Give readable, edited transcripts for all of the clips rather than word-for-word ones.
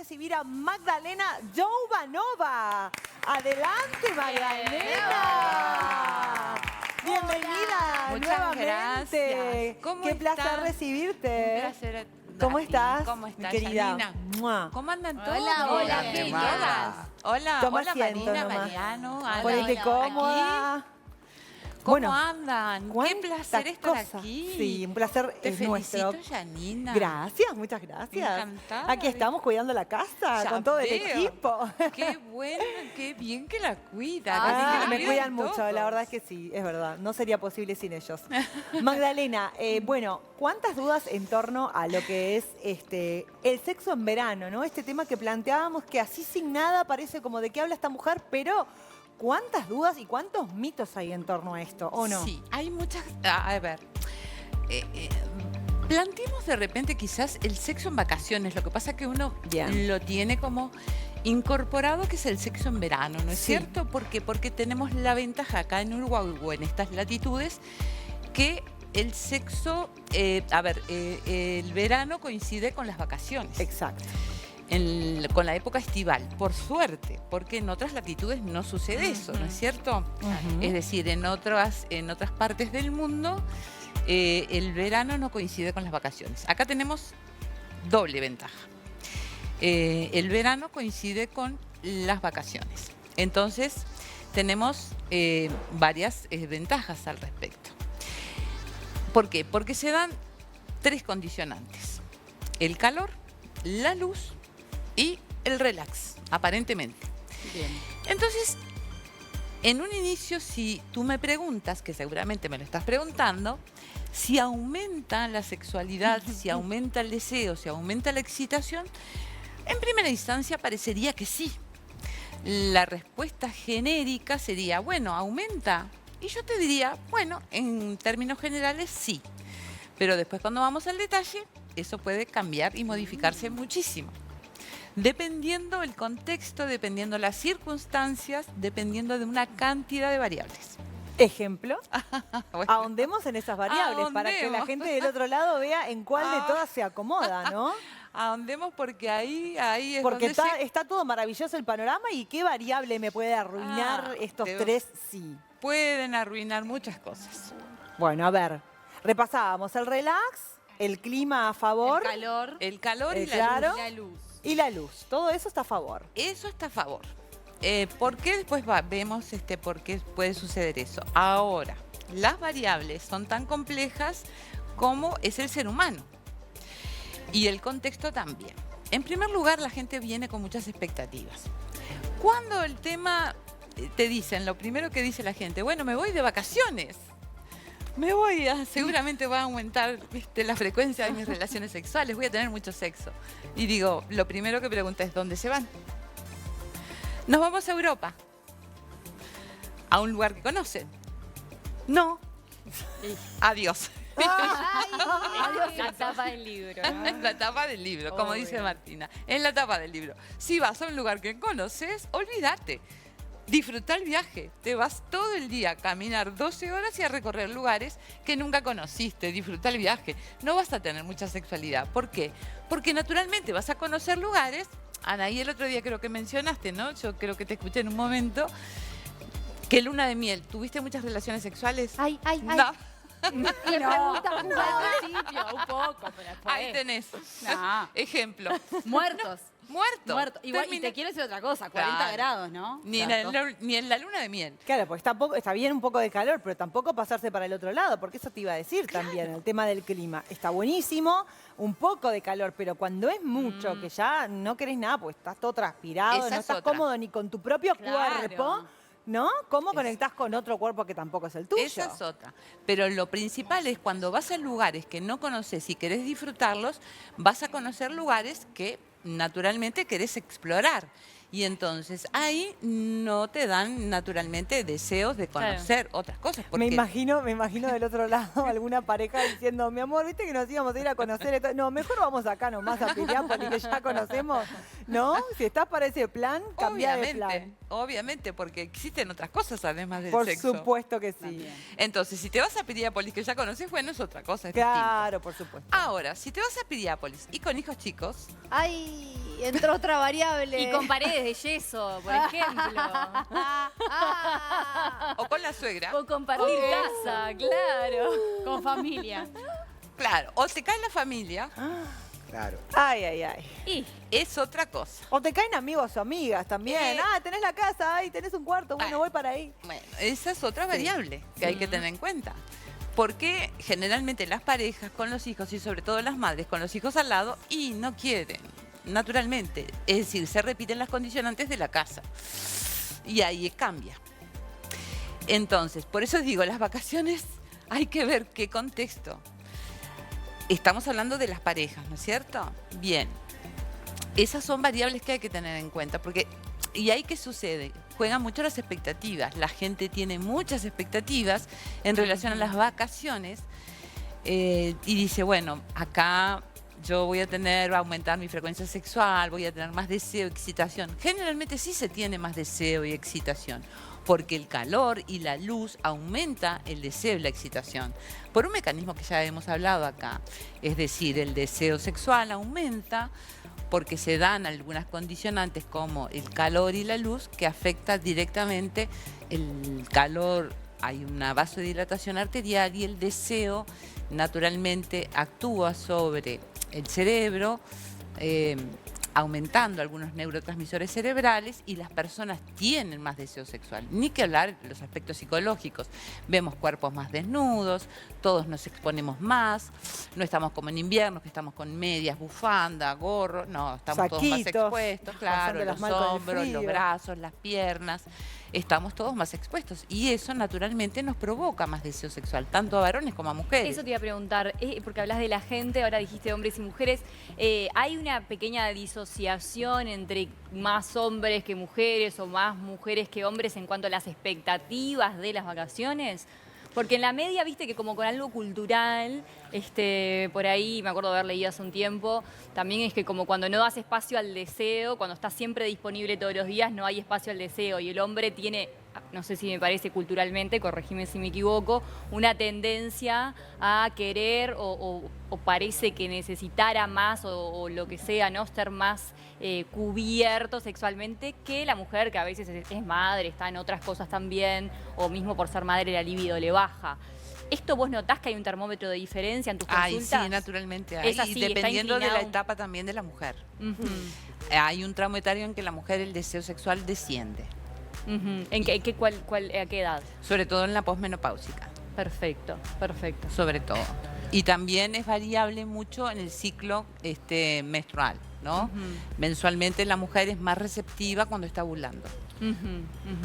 recibir a Magdalena Jovanova. Adelante, Magdalena. Bienvenida Muchas nuevamente. gracias. ¿Cómo Qué placer estás? recibirte. Un placer. ¿Cómo estás? ¿Cómo estás, mi querida? Yanina? ¡Mua! ¿Cómo andan todos? Hola, Bien, Maga. todas. Hola, Toma hola asiento Marina, nomás. Mariano, Ana. Ponete hola. cómoda. ¿Cómo Bueno, andan? Qué ¿cuántas placer estar cosas? aquí. Sí, un placer Te es felicito, nuestro. Yanina. Gracias, muchas gracias. Encantada. Aquí estamos cuidando la casa Ya con todo el veo. equipo. Qué bueno, qué bien que la cuidan. Ah, Así que me bien cuidan mucho, todos. la verdad es que sí, es verdad. No sería posible sin ellos. Magdalena, bueno, ¿cuántas dudas en torno a lo que es el sexo en verano, ¿no? Este tema que planteábamos que así sin nada parece como de qué habla esta mujer, pero ¿cuántas dudas y cuántos mitos hay en torno a esto, o no? Sí, hay muchas... A ver, planteemos de repente quizás el sexo en vacaciones. Lo que pasa es que uno Bien. lo tiene como incorporado, que es el sexo en verano, ¿no es Sí. cierto? Porque tenemos la ventaja acá en Uruguay o en estas latitudes que el sexo, el verano coincide con las vacaciones. Exacto. Con la época estival, por suerte, porque en otras latitudes no sucede eso, ¿no es cierto? Ujú. Es decir, en otras partes del mundo el verano no coincide con las vacaciones. Acá tenemos doble ventaja. El verano coincide con las vacaciones. Entonces, tenemos varias ventajas al respecto. ¿Por qué? Porque se dan tres condicionantes: el calor, la luz y el relax, aparentemente. Bien. Entonces, en un inicio, si tú me preguntas, que seguramente me lo estás preguntando, si aumenta la sexualidad, si aumenta el deseo, si aumenta la excitación, en primera instancia parecería que sí. La respuesta genérica sería, bueno, ¿aumenta? Y yo te diría, bueno, en términos generales sí. Pero después, cuando vamos al detalle, eso puede cambiar y modificarse muchísimo. Dependiendo el contexto, dependiendo las circunstancias, dependiendo de una cantidad de variables. ¿Ejemplo? Bueno, Ahondemos en esas variables para que la Ahondemos. gente del otro lado vea en cuál de todas se acomoda, ¿no? ahondemos porque ahí es Porque donde está todo maravilloso el panorama y qué variable me puede arruinar estos tres sí. pueden arruinar muchas cosas. Bueno, a ver, repasábamos el relax, el clima a favor El calor y la claro. luz. La luz. y la luz. Todo eso está a favor. Eso está a favor. ¿Por qué? Después vemos por qué puede suceder eso. Ahora, las variables son tan complejas como es el ser humano. Y el contexto también. En primer lugar, la gente viene con muchas expectativas. Cuando el tema te dicen, lo primero que dice la gente, bueno, me voy de vacaciones. Seguramente va a aumentar la frecuencia de mis relaciones sexuales, voy a tener mucho sexo. Y digo, lo primero que pregunta es, ¿dónde se van? Nos vamos a Europa, a un lugar que conocen. No. Adiós. La tapa del libro. En la tapa del libro, como Obvio. dice Martina. En la tapa del libro. Si vas a un lugar que conoces, olvídate. Disfruta el viaje. Te vas todo el día a caminar 12 horas y a recorrer lugares que nunca conociste. Disfruta el viaje. No vas a tener mucha sexualidad. ¿Por qué? Porque naturalmente vas a conocer lugares. Anaí, el otro día creo que mencionaste, ¿no? Yo creo que te escuché en un momento. Que luna de miel. ¿Tuviste muchas relaciones sexuales? Ay. No. Me pregunta justo al principio, un poco, pero después. Ahí tenés. No. Ejemplo. Muertos. Muerto. Muertos. Igual, y Termina- te quiero decir otra cosa, 40 Claro. grados, ¿no? Ni en la luna de miel. Claro, porque está bien un poco de calor, pero tampoco pasarse para el otro lado, porque eso te iba a decir también, el tema del clima. Está buenísimo, un poco de calor, pero cuando es mucho, que ya no querés nada, pues estás todo transpirado, Esa no es estás otra. cómodo ni con tu propio Claro. cuerpo, ¿no? ¿Cómo conectás con otro cuerpo que tampoco es el tuyo? Esa es otra. Pero lo principal es cuando vas a lugares que no conoces y querés disfrutarlos, vas a conocer lugares que naturalmente querés explorar. Y entonces ahí no te dan naturalmente deseos de conocer otras cosas. Me Porque imagino del otro lado alguna pareja diciendo, mi amor, ¿viste que nos íbamos a ir a conocer esto? No, mejor vamos acá nomás a Piriápolis, que ya conocemos, ¿no? Si estás para ese plan, cambia de plan. obviamente, porque existen otras cosas además del Por sexo. supuesto que sí. También. Entonces, si te vas a Piriápolis que ya conoces, bueno, es otra cosa, es Claro, por supuesto. distinto. Ahora, si te vas a Piriápolis y con hijos chicos, Ay. Y entró otra variable. Y con paredes de yeso, por ejemplo. O con la suegra. O compartir casa, claro. Con familia. Claro. O te cae la familia. Claro. Ay, ay, ay. Y Es otra cosa. O te caen amigos o amigas también. Tenés la casa, ay, tenés un cuarto, bueno, voy para ahí. Bueno, esa es otra variable que hay que tener en cuenta. Porque generalmente las parejas con los hijos y sobre todo las madres con los hijos al lado y no quieren, naturalmente. Es decir, se repiten las condicionantes de la casa. Y ahí cambia. Entonces, por eso digo, las vacaciones hay que ver qué contexto. Estamos hablando de las parejas, ¿no es cierto? Bien. Esas son variables que hay que tener en cuenta. Porque, ¿y ahí qué sucede? Juegan mucho las expectativas. La gente tiene muchas expectativas en relación a las vacaciones y dice, bueno, acá yo voy a aumentar mi frecuencia sexual, voy a tener más deseo, excitación. Generalmente sí se tiene más deseo y excitación, porque el calor y la luz aumenta el deseo y la excitación. Por un mecanismo que ya hemos hablado acá. Es decir, el deseo sexual aumenta porque se dan algunas condicionantes como el calor y la luz que afecta directamente el calor. Hay una vasodilatación arterial y el deseo naturalmente actúa sobre el cerebro, aumentando algunos neurotransmisores cerebrales y las personas tienen más deseo sexual. Ni que hablar de los aspectos psicológicos. Vemos cuerpos más desnudos, todos nos exponemos más, no estamos como en invierno, que estamos con medias, bufanda, gorro, no, estamos todos más Saquitos, expuestos, claro, pasándolas los mal con el hombros, los frío. brazos, las piernas, estamos todos más expuestos y eso naturalmente nos provoca más deseo sexual, tanto a varones como a mujeres. eso te iba a preguntar, porque hablas de la gente, ahora dijiste hombres y mujeres. ¿Hay una pequeña disociación entre más hombres que mujeres o más mujeres que hombres en cuanto a las expectativas de las vacaciones? Porque en la media, viste que como con algo cultural, por ahí, me acuerdo de haber leído hace un tiempo, también es que como cuando no das espacio al deseo, cuando estás siempre disponible todos los días, no hay espacio al deseo. Y el hombre tiene, no sé si me parece culturalmente, corregime si me equivoco, una tendencia a querer o parece que necesitara más o lo que sea, ¿no? Ser más cubierto sexualmente que la mujer, que a veces es madre, está en otras cosas también, o mismo por ser madre la libido le baja. ¿Esto vos notás que hay un termómetro de diferencia en tus consultas? Ay, sí, naturalmente hay. Es así, y dependiendo de la está inclinado. etapa también de la mujer. Ujú, Hay un tramo etario en que la mujer el deseo sexual desciende, ujú. ¿En qué, a qué edad? sobre todo en la posmenopáusica, Perfecto, perfecto. sobre todo. Y también es variable mucho en el ciclo menstrual, ¿no? Ujú, Mensualmente la mujer es más receptiva cuando está ovulando. ujú,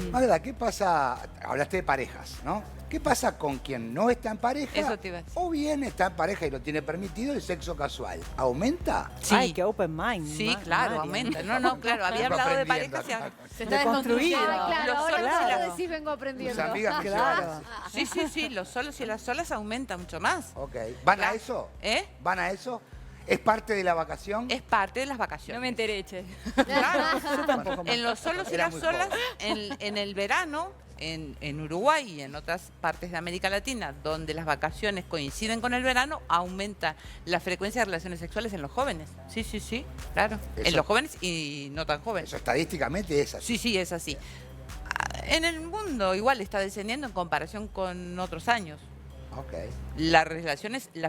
ujú. Magda, ¿qué pasa? Hablaste de parejas, ¿no? ¿Qué pasa con quien no está en pareja? Eso te iba a decir. O bien está en pareja y lo tiene permitido el sexo casual. ¿Aumenta? Sí. Ay, qué open mind. Sí, claro, Marian. aumenta. No, claro, había Vengo hablado de aprendiendo parejas y acá. Se está Deconstruido. desconstruyendo. Los Claro, ahora solos que y lo las- decís vengo Tus aprendiendo. amigas me Claro. llevan. Sí, los solos y las solas aumentan mucho más. Ok. ¿Van a Claro. eso? ¿Eh? ¿Van a eso? ¿Es parte de la vacación? Es parte de las vacaciones. No me enteré, che. Claro. Yo tampoco más. En los solos y Era las muy solas, joven. en el verano, en Uruguay y en otras partes de América Latina, donde las vacaciones coinciden con el verano, aumenta la frecuencia de relaciones sexuales en los jóvenes. Sí, claro. Eso- En los jóvenes y no tan jóvenes. Eso estadísticamente es así. Sí, es así. En el mundo igual está descendiendo en comparación con otros años. Ok. La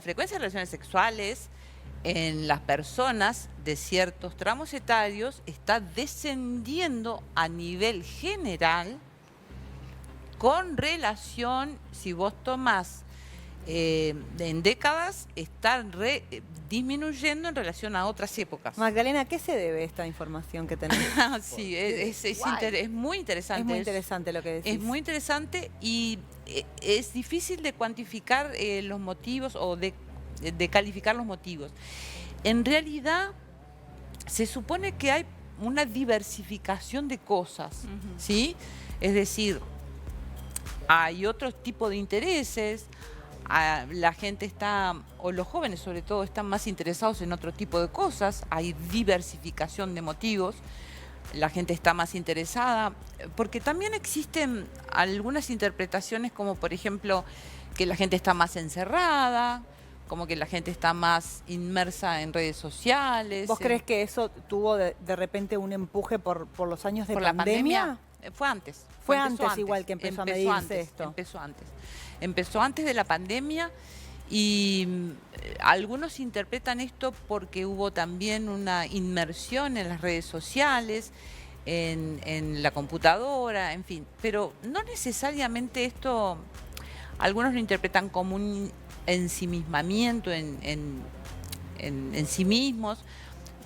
frecuencia de relaciones sexuales en las personas de ciertos tramos etarios está descendiendo a nivel general con relación, si vos tomás en décadas, está disminuyendo en relación a otras épocas. Magdalena, ¿a qué se debe esta información que tenés? Sí, es muy interesante. Es muy interesante lo que decís. Es muy interesante y es difícil de cuantificar los motivos o de calificar los motivos. En realidad, se supone que hay una diversificación de cosas, ¿sí? Es decir, hay otro tipo de intereses, la gente está, o los jóvenes sobre todo, están más interesados en otro tipo de cosas, hay diversificación de motivos. La gente está más interesada, porque también existen algunas interpretaciones como por ejemplo que la gente está más encerrada, como que la gente está más inmersa en redes sociales. ¿Vos crees que eso tuvo de repente un empuje por los años de por pandemia? la pandemia? Fue antes. Fue Empezó antes igual que empezó a medirse antes, esto. Empezó antes. Empezó antes de la pandemia y algunos interpretan esto porque hubo también una inmersión en las redes sociales, en la computadora, en fin. Pero no necesariamente esto, algunos lo interpretan como un ensimismamiento en sí mismos.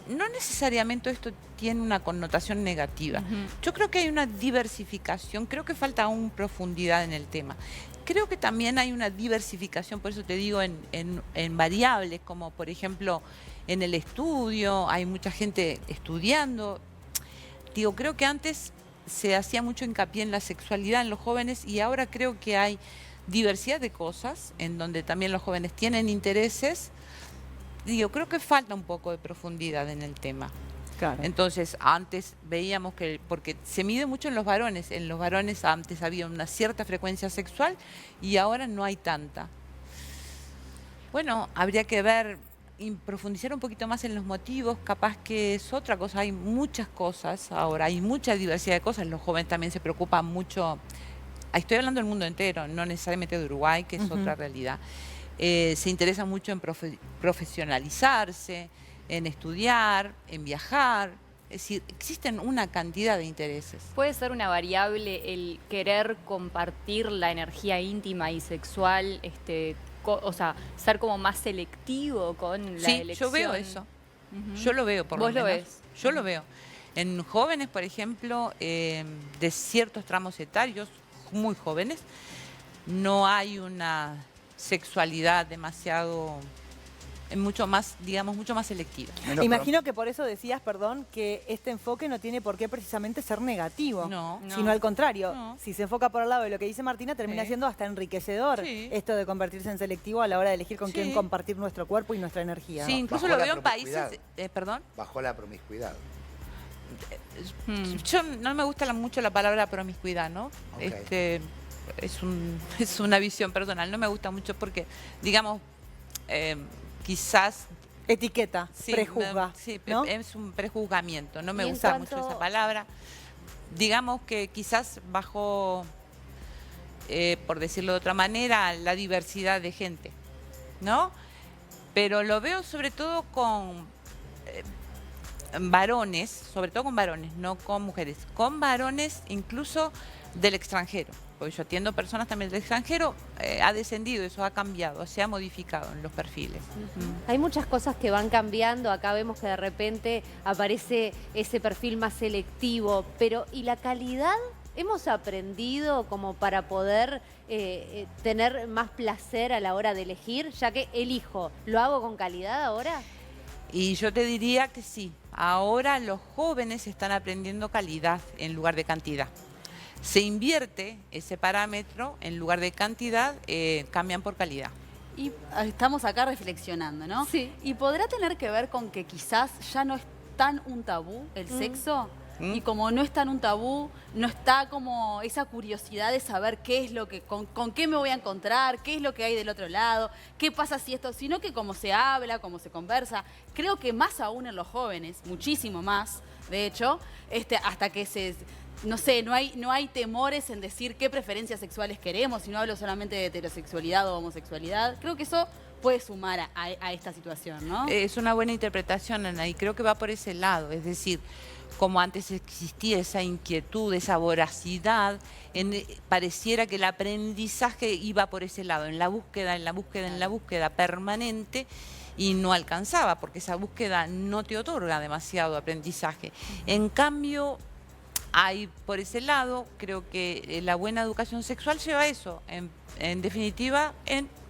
No necesariamente esto tiene una connotación negativa. Yo creo que hay una diversificación, creo que falta aún profundidad en el tema. Creo que también hay una diversificación, por eso te digo, en variables, como por ejemplo en el estudio, hay mucha gente estudiando. Digo, creo que antes se hacía mucho hincapié en la sexualidad en los jóvenes y ahora creo que hay diversidad de cosas en donde también los jóvenes tienen intereses. Digo, creo que falta un poco de profundidad en el tema. Claro. Entonces, antes veíamos que, porque se mide mucho en los varones antes había una cierta frecuencia sexual y ahora no hay tanta. Bueno, habría que ver y profundizar un poquito más en los motivos, capaz que es otra cosa, hay muchas cosas ahora, hay mucha diversidad de cosas, los jóvenes también se preocupan mucho, estoy hablando del mundo entero, no necesariamente de Uruguay, que es otra realidad. Se interesa mucho en profesionalizarse, en estudiar, en viajar. Es decir, existen una cantidad de intereses. ¿Puede ser una variable el querer compartir la energía íntima y sexual, o sea, ser como más selectivo con la elección? Sí, yo veo eso. Yo lo veo, por lo menos. ¿Vos lo ves? Yo lo veo. En jóvenes, por ejemplo, de ciertos tramos etarios, muy jóvenes, no hay una sexualidad demasiado, mucho más, digamos, mucho más selectiva. Imagino que por eso decías, perdón, que este enfoque no tiene por qué precisamente ser negativo. No. Sino al contrario. No. Si se enfoca por el lado de lo que dice Martina, termina Sí. siendo hasta enriquecedor Sí. esto de convertirse en selectivo a la hora de elegir con Sí. quién compartir nuestro cuerpo y nuestra energía. Sí, ¿no? incluso Bajo lo la veo en promiscuidad. países... ¿Perdón? Bajo la promiscuidad. Yo no me gusta mucho la palabra promiscuidad, ¿no? Ok. Es una visión personal, no me gusta mucho porque, digamos, quizás... Etiqueta, Sí, prejuzga, sí, ¿no? es un prejuzgamiento, no me Y en gusta cuanto- mucho esa palabra. Digamos que quizás bajo, por decirlo de otra manera, la diversidad de gente, ¿no? Pero lo veo sobre todo con varones, sobre todo con varones, no con mujeres, con varones incluso del extranjero. Porque yo atiendo personas también del extranjero, ha descendido, eso ha cambiado, se ha modificado en los perfiles. Hay muchas cosas que van cambiando. Acá vemos que de repente aparece ese perfil más selectivo. Pero, ¿y la calidad? ¿Hemos aprendido como para poder tener más placer a la hora de elegir? Ya que elijo, ¿lo hago con calidad ahora? Y yo te diría que sí, ahora los jóvenes están aprendiendo calidad en lugar de cantidad. Se invierte ese parámetro, en lugar de cantidad, cambian por calidad. Y estamos acá reflexionando, ¿no? Sí. ¿Y podrá tener que ver con que quizás ya no es tan un tabú el sexo? Y como no es tan un tabú, no está como esa curiosidad de saber qué es lo que, con qué me voy a encontrar, qué es lo que hay del otro lado, qué pasa si esto, sino que como se habla, como se conversa, creo que más aún en los jóvenes, muchísimo más, de hecho, hasta que no sé, no hay temores en decir qué preferencias sexuales queremos, y no hablo solamente de heterosexualidad o homosexualidad. Creo que eso puede sumar a esta situación, ¿no? Es una buena interpretación, Ana, y creo que va por ese lado. Es decir, como antes existía esa inquietud, esa voracidad, pareciera que el aprendizaje iba por ese lado, en la búsqueda permanente, y no alcanzaba, porque esa búsqueda no te otorga demasiado aprendizaje. En cambio, hay por ese lado, creo que la buena educación sexual lleva a eso, en definitiva,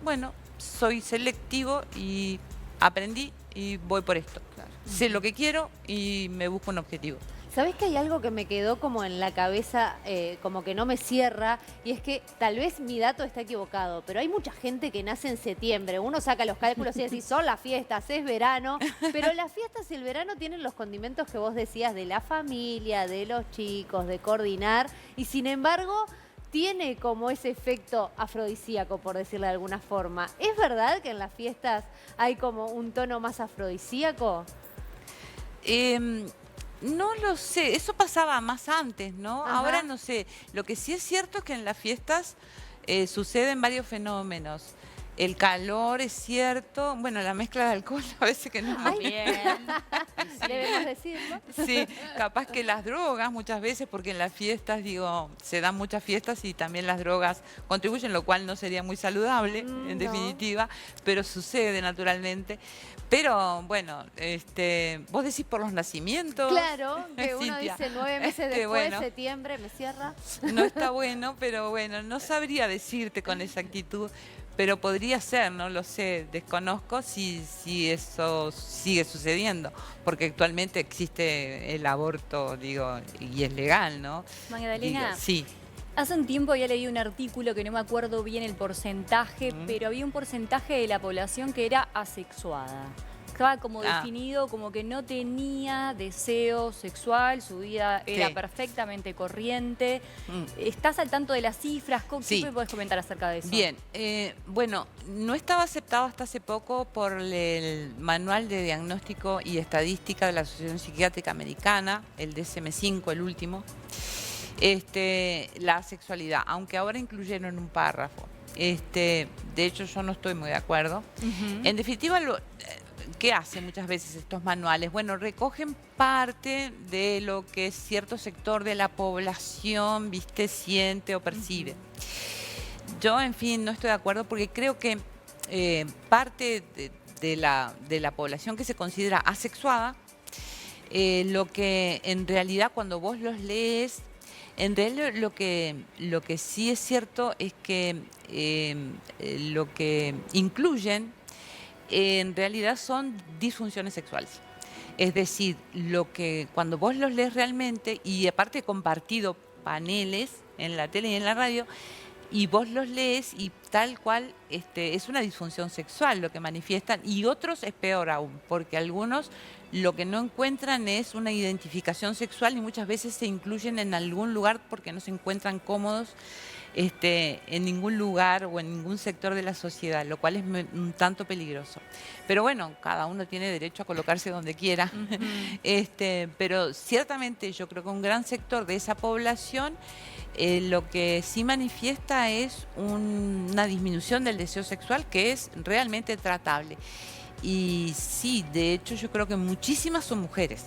bueno, soy selectivo y aprendí y voy por esto. Sé lo que quiero y me busco un objetivo. ¿Sabés que hay algo que me quedó como en la cabeza, como que no me cierra? Y es que tal vez mi dato está equivocado, pero hay mucha gente que nace en septiembre. Uno saca los cálculos y decís, son las fiestas, es verano. Pero las fiestas y el verano tienen los condimentos que vos decías de la familia, de los chicos, de coordinar. Y sin embargo, tiene como ese efecto afrodisíaco, por decirlo de alguna forma. ¿Es verdad que en las fiestas hay como un tono más afrodisíaco? No lo sé, eso pasaba más antes, ¿no? Ajá. Ahora no sé. Lo que sí es cierto es que en las fiestas suceden varios fenómenos. El calor es cierto, bueno, la mezcla de alcohol a veces que no es muy Bien. Debemos decirlo. Sí, capaz que las drogas muchas veces, porque en las fiestas, digo, se dan muchas fiestas y también las drogas contribuyen, lo cual no sería muy saludable, en No. definitiva, pero sucede naturalmente. Pero bueno, vos decís por los nacimientos. Claro, que uno Cintia. dice 9 meses después, Bueno. septiembre, me cierra. No está bueno, pero bueno, no sabría decirte con exactitud, pero podría ser, no lo sé, desconozco si eso sigue sucediendo, porque actualmente existe el aborto, digo, y es legal, ¿no? Magdalena, Digo, sí. hace un tiempo había leído un artículo que no me acuerdo bien el porcentaje, pero había un porcentaje de la población que era asexuada. Estaba como definido como que no tenía deseo sexual, su vida era Sí. perfectamente corriente. ¿Estás al tanto de las cifras? Sí. ¿Qué me puedes comentar acerca de eso? Bien, bueno, no estaba aceptado hasta hace poco por el Manual de Diagnóstico y Estadística de la Asociación Psiquiátrica Americana, el DSM-5, el último, la sexualidad, aunque ahora incluyeron un párrafo. De hecho, yo no estoy muy de acuerdo. En definitiva, ¿qué hacen muchas veces estos manuales? Bueno, recogen parte de lo que cierto sector de la población, viste, siente o percibe. Yo, en fin, no estoy de acuerdo porque creo que parte de la población que se considera asexuada, lo que en realidad cuando vos los lees, en realidad lo que sí es cierto es que lo que incluyen en realidad son disfunciones sexuales. Es decir, lo que cuando vos los lees realmente, y aparte he compartido paneles en la tele y en la radio, y vos los lees y tal cual es una disfunción sexual lo que manifiestan, y otros es peor aún, porque algunos lo que no encuentran es una identificación sexual y muchas veces se incluyen en algún lugar porque no se encuentran cómodos en ningún lugar o en ningún sector de la sociedad, lo cual es un tanto peligroso. Pero bueno, cada uno tiene derecho a colocarse donde quiera. Pero ciertamente yo creo que un gran sector de esa población lo que sí manifiesta es una disminución del deseo sexual que es realmente tratable. Y sí, de hecho yo creo que muchísimas son mujeres.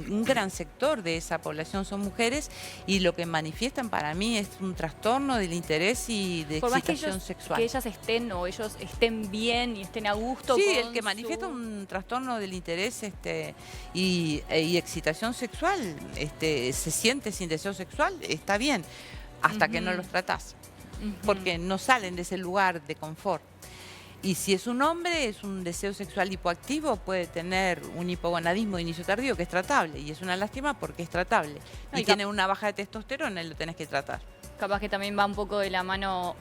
Un gran sector de esa población son mujeres y lo que manifiestan para mí es un trastorno del interés y de Por más que excitación sexual. que ellas estén o ellos estén bien y estén a gusto. Sí, con el que manifiesta un trastorno del interés y excitación sexual, se siente sin deseo sexual, está bien, hasta que no los tratás, porque no salen de ese lugar de confort. Y si es un hombre, es un deseo sexual hipoactivo, puede tener un hipogonadismo de inicio tardío que es tratable. Y es una lástima porque es tratable. Y tiene una baja de testosterona y lo tenés que tratar. Capaz que también va un poco de la mano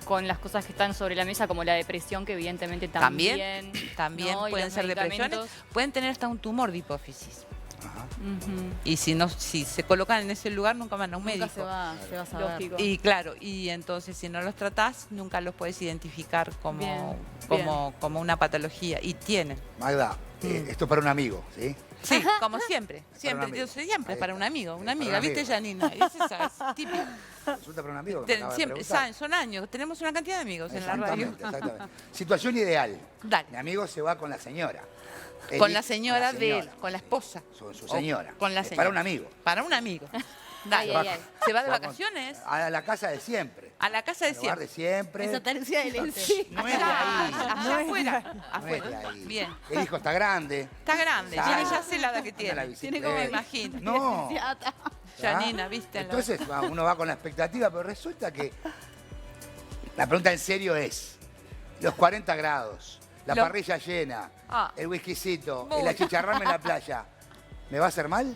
con las cosas que están sobre la mesa, como la depresión, que evidentemente también. También ¿no? Y pueden los ser depresiones. medicamentos. Pueden tener hasta un tumor de hipófisis. Ajá. Y si se colocan en ese lugar, nunca van a un Nunca médico. se va a saber. Lógico. Y claro, y entonces si no los tratás, nunca los puedes identificar como una patología. Y tienen. Magda, esto es para un amigo, ¿sí? Sí, como siempre. un Siempre, amigo. yo soy siempre Ahí para está. un amigo, una Para un amiga, ¿viste, amigo. Janina? Es típico. Resulta para un amigo que me acaba de Siempre, preguntar. son años, tenemos una cantidad de amigos en la radio. Exactamente. Situación ideal. Dale. Mi amigo se va con la señora. Con la señora de él, señora. con la esposa. Su O señora. Con la Para señora. un amigo. Para un amigo. Dale. Ay, ay. ¿Se va de con- vacaciones? A la casa de siempre. A la casa de Al lugar siempre. de siempre. Esa tercia del este. No es de ahí. Allá afuera. No es de Afuera. ahí. Bien. El hijo está grande. Está grande, Sale. ya sé la edad que Anda tiene. la Tiene como me bicicleta. imagino. No. Janina, ¿viste? Entonces uno va con la expectativa, pero resulta que la pregunta en serio es, los 40 grados, la Lo- parrilla llena, Ah. el whiskycito, Muy. el achicharrarme en la playa, ¿me va a hacer mal?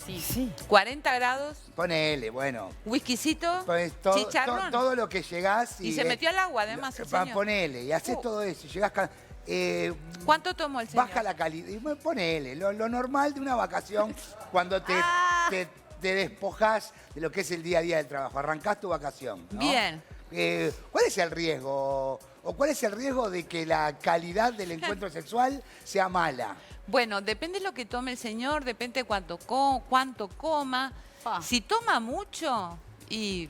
Y sí. 40 grados, Ponele, bueno. whiskycito, Pues chicharrón. todo lo que llegás Y se metió al agua, además, el señor. Ponele, y haces todo eso, y llegás... ¿Cuánto tomó el señor? baja la calidad. Y ponele, lo normal de una vacación cuando te te despojás de lo que es el día a día del trabajo. Arrancás tu vacación, ¿no? Bien. ¿Cuál es el riesgo? ¿O cuál es el riesgo de que la calidad del encuentro sexual sea mala? Bueno, depende de lo que tome el señor, depende cuánto coma. Fa. Si toma mucho y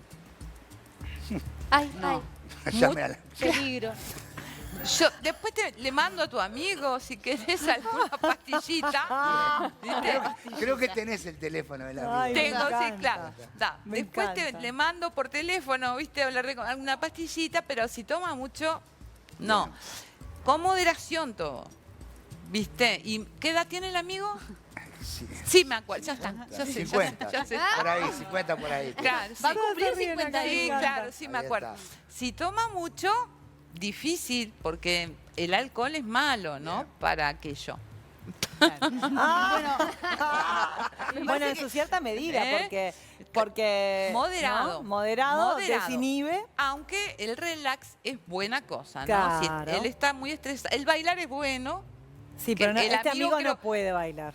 Ay, No. Llame a la- peligro. yo después le mando a tu amigo si querés alguna pastillita. ¿viste? Creo que tenés el teléfono de la Ay, amiga. me Tengo, sí, encanta. claro. Da. Me Después encanta. le mando por teléfono, ¿viste? Hablar de alguna pastillita, pero si toma mucho, no. Bien. Con moderación todo. ¿Viste? ¿Y qué edad tiene el amigo? Sí. Sí, me acuerdo. Ya está. Ya sé, 50. ya sé. Por ahí, 50 por ahí. Claro, sí. Va a cumplir Se ríen acá, 51. me Sí, encanta. claro, sí me Ahí acuerdo. está. Si toma mucho, difícil, porque el alcohol es malo, ¿no? Para aquello. Bueno, en su cierta medida, ¿Eh? porque Moderado. ¿no? Moderado, Moderado. desinhibe. Aunque el relax es buena cosa, ¿no? Claro. Si él está muy estresado. El bailar es bueno. Sí, Que pero no, el este amigo amigo creo- no puede bailar.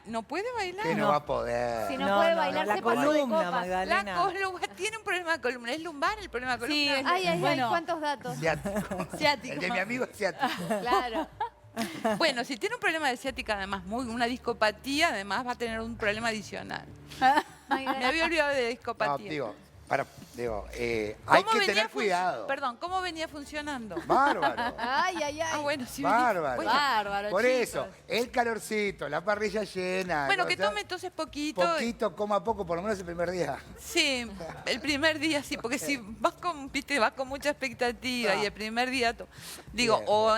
¿No puede bailar? Que no va a poder. Si no puede bailar, la se pasa de columna, copas. La Magdalena. columna tiene un problema de columna. ¿Es lumbar el problema de columna? Sí, Ay, ay, Bueno. ay, cuántos datos. Ciático. Ciático. El de mi amigo es ciático. Claro. Bueno, si tiene un problema de ciática, además, una discopatía, además va a tener un problema adicional. Me había olvidado de No, discopatía. digo, hay ¿Cómo que venía tener cuidado. Perdón, ¿cómo venía funcionando? Bárbaro. Ay, ay, ay. Ah, bueno, sí. Bárbaro. Bueno, Bárbaro, Por chicos. eso, el calorcito, la parrilla llena. bueno, ¿no? que O sea, tome entonces poquito. Poquito, coma poco, por lo menos el primer día. Sí, el primer día sí, porque si vas con mucha expectativa y el primer día, digo, Bien. o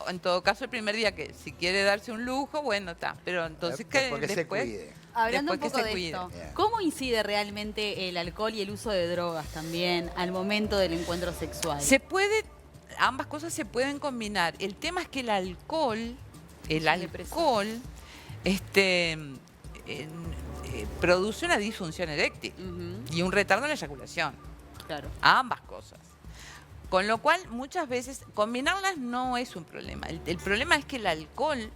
en todo caso el primer día que si quiere darse un lujo, bueno, está, pero entonces que Porque se después, cuide. Hablando un después poco que se de cuide. esto, Bien. ¿cómo incide realmente el alcohol y el uso de drogas también al momento del encuentro sexual? Se puede, ambas cosas se pueden combinar. El tema es que el alcohol produce una disfunción eréctil Ujú, y un retardo en la eyaculación. claro. Ambas cosas. Con lo cual, muchas veces, combinarlas no es un problema. El problema es que el alcohol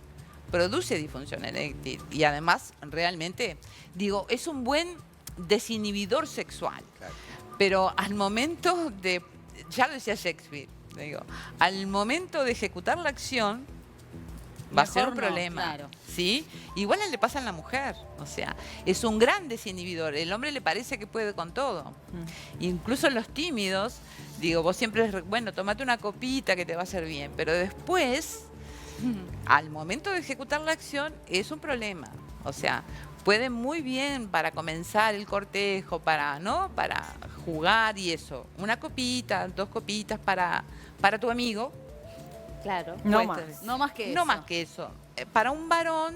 produce disfunción eréctil y además, realmente, digo, es un buen desinhibidor sexual. Claro. Pero al momento de, ya lo decía Shakespeare, digo, al momento de ejecutar la acción, va a ser Mejor un no, problema. claro. ¿Sí? Igual le pasa a la mujer. O sea, es un gran desinhibidor. El hombre le parece que puede con todo. Incluso los tímidos, digo, vos siempre, bueno, tomate una copita que te va a hacer bien. Pero después, al momento de ejecutar la acción, es un problema. O sea, puede muy bien para comenzar el cortejo, ¿no? Para jugar y eso. Una copita, 2 copitas para tu amigo. Claro. No Puede más. estar bien. No más que eso. No más que eso. Para un varón,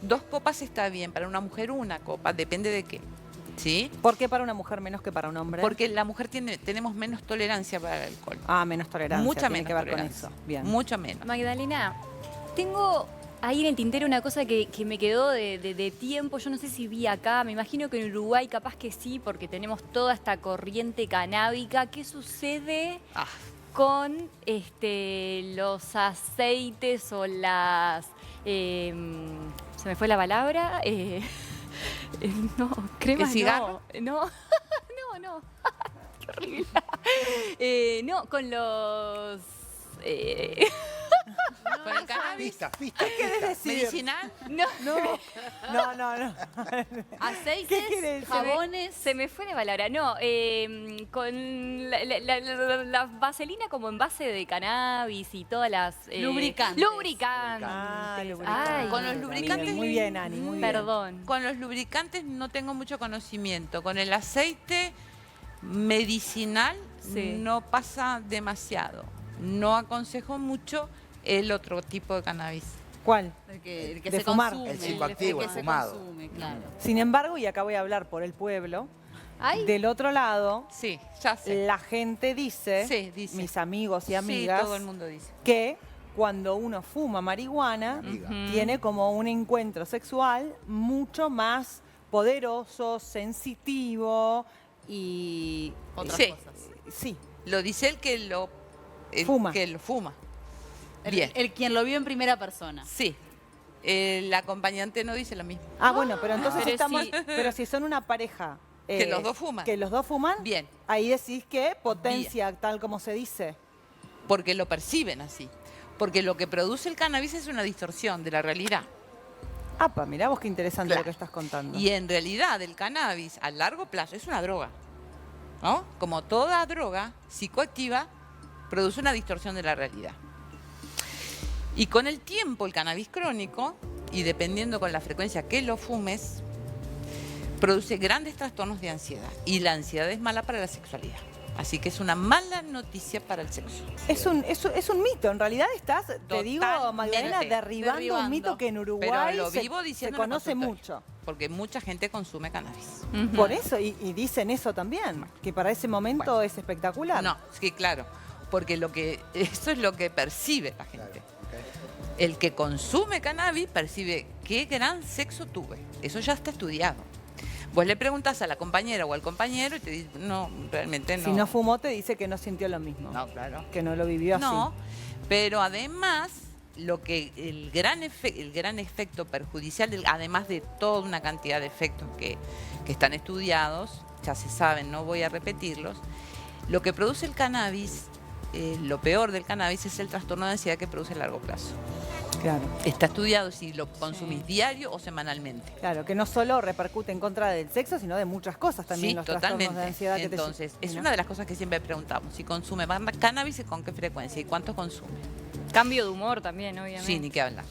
2 copas está bien. Para una mujer, 1 copa. Depende de qué. ¿Sí? ¿Por qué para una mujer menos que para un hombre? Porque la mujer tenemos menos tolerancia para el alcohol. Ah, menos tolerancia. Mucha tiene menos que ver tolerancia. con eso. Bien. Mucho menos. Magdalena, tengo ahí en el tintero una cosa que me quedó de tiempo. Yo no sé si vi acá, me imagino que en Uruguay capaz que sí, porque tenemos toda esta corriente canábica. ¿Qué sucede Ah, con los aceites o las... se me fue la palabra. No, cremas ¿El cigarro? no. No. Qué horrible. No, con los... ¿Con el cannabis? Pista. ¿Medicinal? no. No. Aceites, ¿Qué quiere decir? jabones. Se me fue la palabra, no, con la vaselina como envase de cannabis y todas las... Lubricantes. Lubricantes. Ah, Ay, Con los lubricantes- Muy bien, Ani, muy bien. Perdón. Con los lubricantes no tengo mucho conocimiento. Con el aceite medicinal Sí. no pasa demasiado. No aconsejo mucho el otro tipo de cannabis. ¿Cuál? El que De se fumar. consume. El psicoactivo, que el se fumado. consume, claro. Sin embargo, y acá voy a hablar por el pueblo, Ay, del otro lado, Sí, ya sé. la gente dice, Sí, dice. mis amigos y Sí, amigas, todo el mundo dice. que cuando uno fuma marihuana, Amiga. tiene como un encuentro sexual mucho más poderoso, sensitivo y... Otras Sí. cosas. Sí, Lo dice el que Fuma. Que lo fuma. El- Bien. El quien lo vio en primera persona. Sí. El acompañante no dice lo mismo. Ah, bueno, pero entonces Pero estamos... sí. Pero si son una pareja... Que los dos fuman. Que los dos fuman. Bien. Ahí decís que potencia, tal como se dice. Porque lo perciben así. Porque lo que produce el cannabis es una distorsión de la realidad. Apa, mirá vos qué interesante Claro. lo que estás contando. Y en realidad el cannabis a largo plazo es una droga, ¿no? Como toda droga psicoactiva, produce una distorsión de la realidad. Y con el tiempo el cannabis crónico, y dependiendo con la frecuencia que lo fumes, produce grandes trastornos de ansiedad. Y la ansiedad es mala para la sexualidad. Así que es una mala noticia para el sexo. Es un mito, en realidad estás, te digo, Magdalena, Totalmente. derribando un mito que en Uruguay Pero lo se, vivo se diciendo conoce en el consultorio, mucho. Porque mucha gente consume cannabis. Por eso, y dicen eso también, que para ese momento Bueno. es espectacular. No, es que claro, porque eso es lo que percibe la gente. El que consume cannabis percibe qué gran sexo tuve. Eso ya está estudiado. Vos le preguntas a la compañera o al compañero y te dice, no, realmente no. Si no fumó, te dice que no sintió lo mismo. No, claro. Que no lo vivió así. No, pero además, el gran efecto perjudicial, además de toda una cantidad de efectos que están estudiados, ya se saben, no voy a repetirlos, lo que produce el cannabis, lo peor del cannabis es el trastorno de ansiedad que produce a largo plazo. Claro. Está estudiado si lo consumís diario o semanalmente. Claro, que no solo repercute en contra del sexo, sino de muchas cosas también, Sí, los totalmente. trastornos de ansiedad que Entonces, te... es ¿no? una de las cosas que siempre preguntamos. Si consume cannabis, ¿con qué frecuencia y cuánto consume? Cambio de humor también, obviamente. Sí, ni que hablar.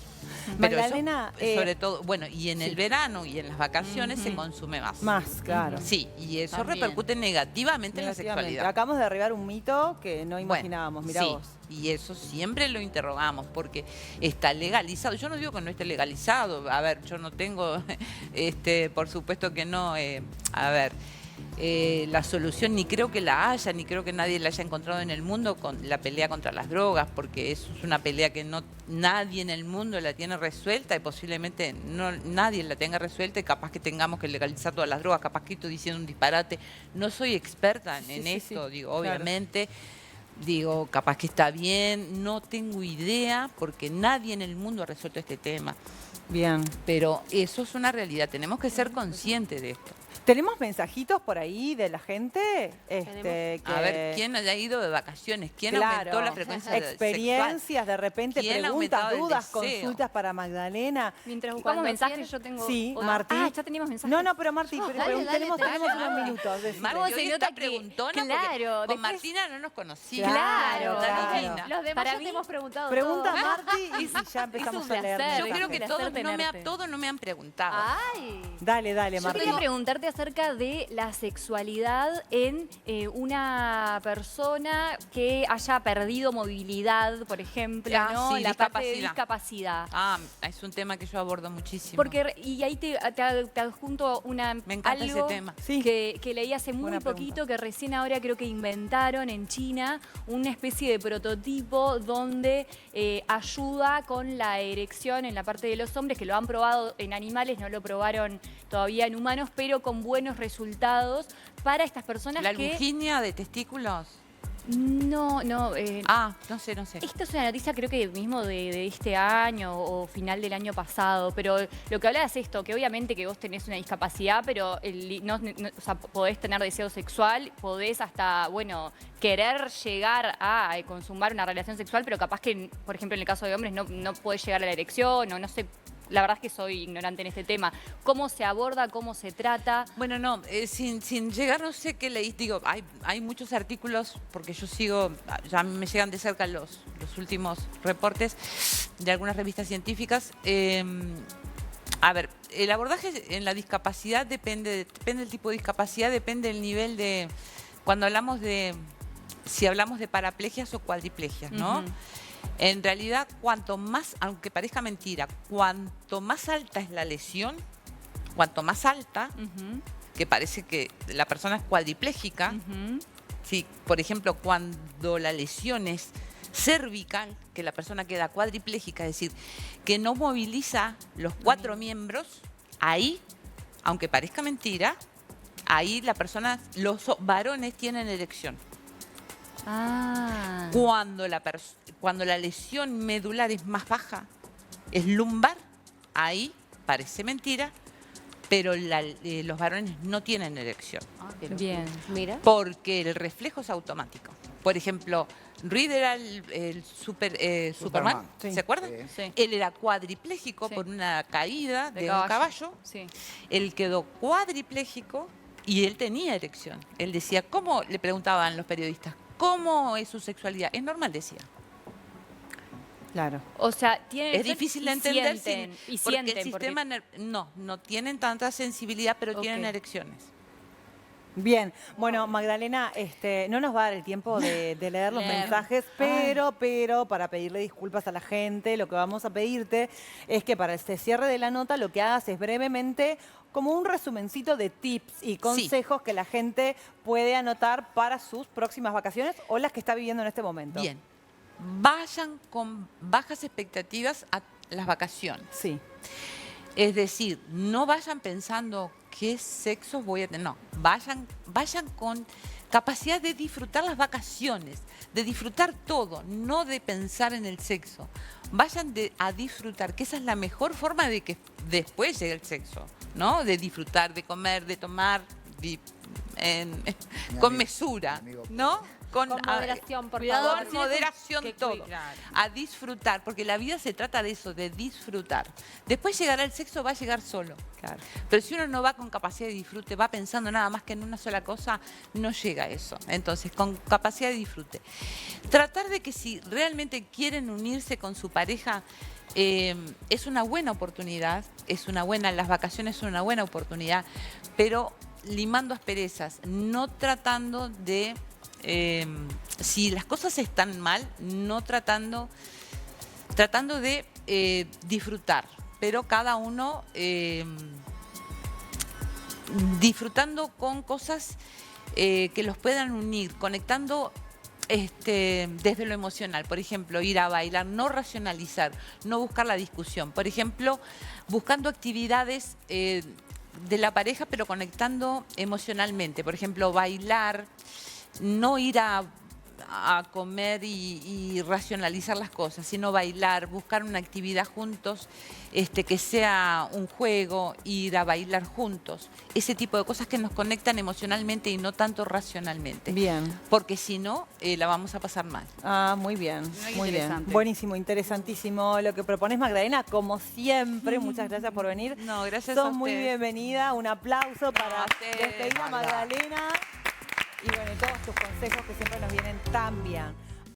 Pero Magdalena, eso, sobre todo, bueno, y en el verano y en las vacaciones se consume más. Más, claro. Sí, y eso También. repercute negativamente en la Negativamente. sexualidad. Acabamos de derribar un mito que no Bueno, imaginábamos, mirá sí, vos. y eso siempre lo interrogamos porque está legalizado. Yo no digo que no esté legalizado. A ver, yo no tengo, por supuesto que no. A ver, la solución ni creo que la haya, ni creo que nadie la haya encontrado en el mundo con la pelea contra las drogas, porque eso es una pelea que no nadie en el mundo la tiene resuelta y posiblemente no nadie la tenga resuelta y capaz que tengamos que legalizar todas las drogas, capaz que estoy diciendo un disparate. No soy experta en Sí, esto, sí, digo, claro. obviamente. Digo, capaz que está bien, no tengo idea, porque nadie en el mundo ha resuelto este tema. Bien. Pero eso es una realidad, tenemos que ser conscientes de esto. ¿Tenemos mensajitos por ahí de la gente? A ver, ¿quién haya ido de vacaciones? ¿Quién Claro. aumentó la frecuencia Experiencias, de repente, ¿Quién ha preguntas, aumentado el dudas, deseo? consultas para Magdalena. Mientras buscamos Cuando mensajes, quieras. yo tengo... Sí, otra- Martí. Ah, ya teníamos mensajes. No, pero Martí, pero dale, tenemos dale, unos minutos. decime. Marti, ¿Cómo hoy se está nota que- preguntona claro, porque con después- Martina no nos conocía. Claro, Está claro. divina. Los demás Para ya mí- te hemos preguntado Pregunta todo. Marti y ya empezamos un a leer. placer. Yo mensajes. creo que placer tenerte. todos no me han preguntado. Ay. Dale, Yo Marti. quería preguntarte acerca de la sexualidad en una persona que haya perdido movilidad, por ejemplo, Ah, ¿no? sí, La parte de discapacidad. discapacidad. Es un tema que yo abordo muchísimo. Porque, y ahí te adjunto Me encanta ese algo tema. Sí. que leí hace muy Buena poquito, que recién ahora creo que inventaron en China una especie de prototipo donde ayuda con la erección en la parte de los hombres, que lo han probado en animales, no lo probaron todavía en humanos, pero con buenos resultados para estas personas ¿La que... albuginia de testículos? No. No sé. Esta es una noticia creo que mismo de este año o final del año pasado, pero lo que habla es esto, que obviamente que vos tenés una discapacidad, pero o sea, podés tener deseo sexual, podés hasta, bueno, querer llegar a consumar una relación sexual, pero capaz que, por ejemplo, en el caso de hombres no podés llegar a la erección o no sé. La verdad es que soy ignorante en este tema. ¿Cómo se aborda? ¿Cómo se trata? Bueno, no, sin llegar, no sé qué leí, digo, hay muchos artículos, porque yo sigo, ya me llegan de cerca los últimos reportes de algunas revistas científicas. A ver, el abordaje en la discapacidad depende del tipo de discapacidad, depende del nivel de, cuando hablamos de, si hablamos de paraplegias o cuadriplegias, ¿no? Ujú. En realidad, cuanto más, aunque parezca mentira, cuanto más alta es la lesión, cuanto más alta, Ujú, que parece que la persona es cuadriplégica, ujú. sí, por ejemplo, cuando la lesión es cervical, que la persona queda cuadriplégica, es decir, que no moviliza los 4 miembros, ahí, aunque parezca mentira, ahí la persona, los varones tienen erección. Ah. Cuando la lesión medular es más baja, es lumbar, ahí parece mentira, pero los varones no tienen erección. Bien. Mira. Porque el reflejo es automático. Por ejemplo, Reed era el Superman, Sí. ¿se acuerdan? Sí. Sí. Él era cuadripléjico Sí. por una caída de un caballo. caballo. Sí. Él quedó cuadripléjico y él tenía erección. Él decía, ¿cómo? Le preguntaban los periodistas, ¿cómo es su sexualidad? Es normal, decía. Claro. O sea, tienen Es difícil de entender y porque sienten, el sistema no tienen tanta sensibilidad, pero tienen Ok. erecciones. Bien, bueno, Magdalena, no nos va a dar el tiempo de leer los Leer. mensajes, pero para pedirle disculpas a la gente, lo que vamos a pedirte es que para este cierre de la nota lo que hagas es brevemente como un resumencito de tips y consejos que la gente puede anotar para sus próximas vacaciones o las que está viviendo en este momento. Bien, vayan con bajas expectativas a las vacaciones. Sí. Es decir, no vayan pensando qué sexos voy a tener. No, vayan con capacidad de disfrutar las vacaciones, de disfrutar todo, no de pensar en el sexo. Vayan a disfrutar, que esa es la mejor forma de que después llegue el sexo, ¿no? De disfrutar, de comer, de tomar, con mesura, ¿no? Con moderación, por cuidado, favor. Con moderación que todo. claro. A disfrutar, porque la vida se trata de eso, de disfrutar. Después llegará el sexo, va a llegar solo. Claro. Pero si uno no va con capacidad de disfrute, va pensando nada más que en una sola cosa, no llega a eso. Entonces, con capacidad de disfrute. Tratar de que si realmente quieren unirse con su pareja, es una buena oportunidad, las vacaciones son una buena oportunidad, pero limando asperezas, no tratando de... si las cosas están mal, no tratando de disfrutar, pero cada uno disfrutando con cosas que los puedan unir, conectando desde lo emocional. Por ejemplo, ir a bailar, no racionalizar, no buscar la discusión. Por ejemplo, buscando actividades de la pareja, pero conectando emocionalmente. Por ejemplo, bailar, no ir a comer y racionalizar las cosas, sino bailar, buscar una actividad juntos, que sea un juego, ir a bailar juntos. Ese tipo de cosas que nos conectan emocionalmente y no tanto racionalmente. Bien. Porque si no, la vamos a pasar mal. Ah, muy bien, Muy muy bien. interesante. Buenísimo, interesantísimo lo que propones, Magdalena. Como siempre, muchas gracias por venir. No, gracias Sos a muy ustedes. bienvenida. Un aplauso para a ustedes, despedir a Magda. Magdalena. Y bueno, y todos tus consejos que siempre nos vienen tan bien.